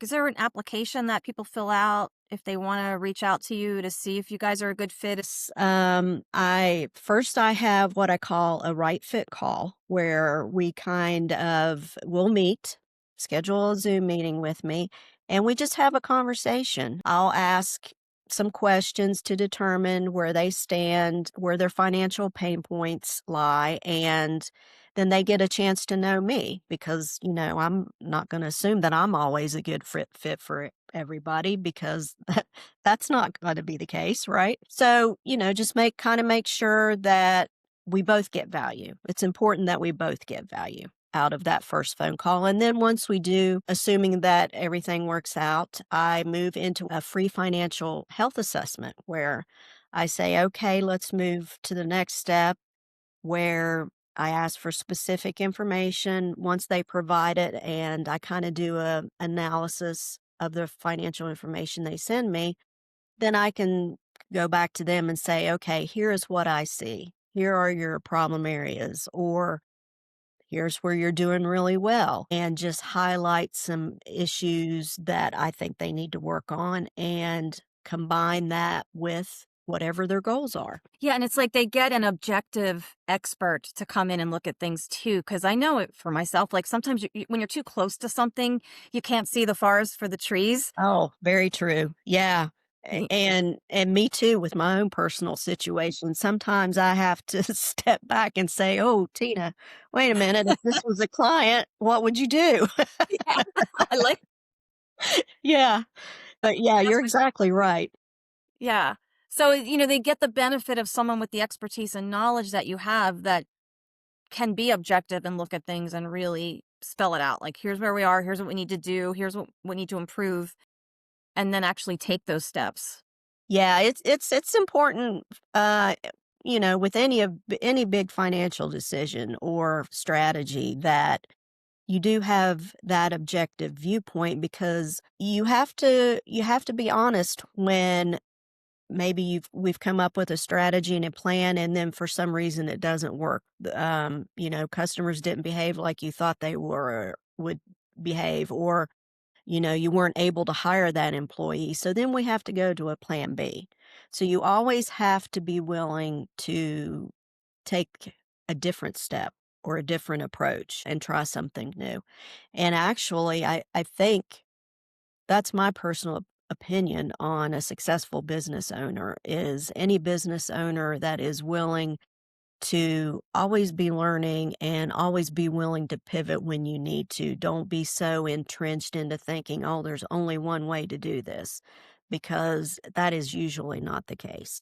Is there an application that people fill out if they want to reach out to you to see if you guys are a good fit? I have what I call a right fit call where we kind of will meet, schedule a Zoom meeting with me, and we just have a conversation. I'll ask some questions to determine where they stand, where their financial pain points lie, and then they get a chance to know me because, I'm not going to assume that I'm always a good fit for everybody because that's not going to be the case, right? So, just make sure that we both get value. It's important that we both get value out of that first phone call. And then once we do, assuming that everything works out, I move into a free financial health assessment where I say, okay, let's move to the next step where I ask for specific information once they provide it, and I kind of do a analysis of the financial information they send me. Then I can go back to them and say, okay, here is what I see. Here are your problem areas, or here's where you're doing really well, and just highlight some issues that I think they need to work on and combine that with whatever their goals are. Yeah, and it's like they get an objective expert to come in and look at things too. Because I know it for myself, like, sometimes when you're too close to something, you can't see the forest for the trees. Oh, very true. Yeah. Y And me too with my own personal situation. Sometimes I have to step back and say, "Oh, Tina, wait a minute. If this was a client, what would you do?" Yeah, I like Yeah. But yeah, that's you're what exactly right. yeah. So, they get the benefit of someone with the expertise and knowledge that you have that can be objective and look at things and really spell it out. Like, here's where we are, here's what we need to do, here's what we need to improve, and then actually take those steps. Yeah, it's important, with any big financial decision or strategy that you do have that objective viewpoint because you have to be honest when maybe we've come up with a strategy and a plan and then for some reason it doesn't work. Customers didn't behave like you thought they would behave, or you weren't able to hire that employee. So then we have to go to a plan B. So you always have to be willing to take a different step or a different approach and try something new. And actually, I think that's my personal opinion on a successful business owner is any business owner that is willing to always be learning and always be willing to pivot when you need to. Don't be so entrenched into thinking, oh, there's only one way to do this, because that is usually not the case.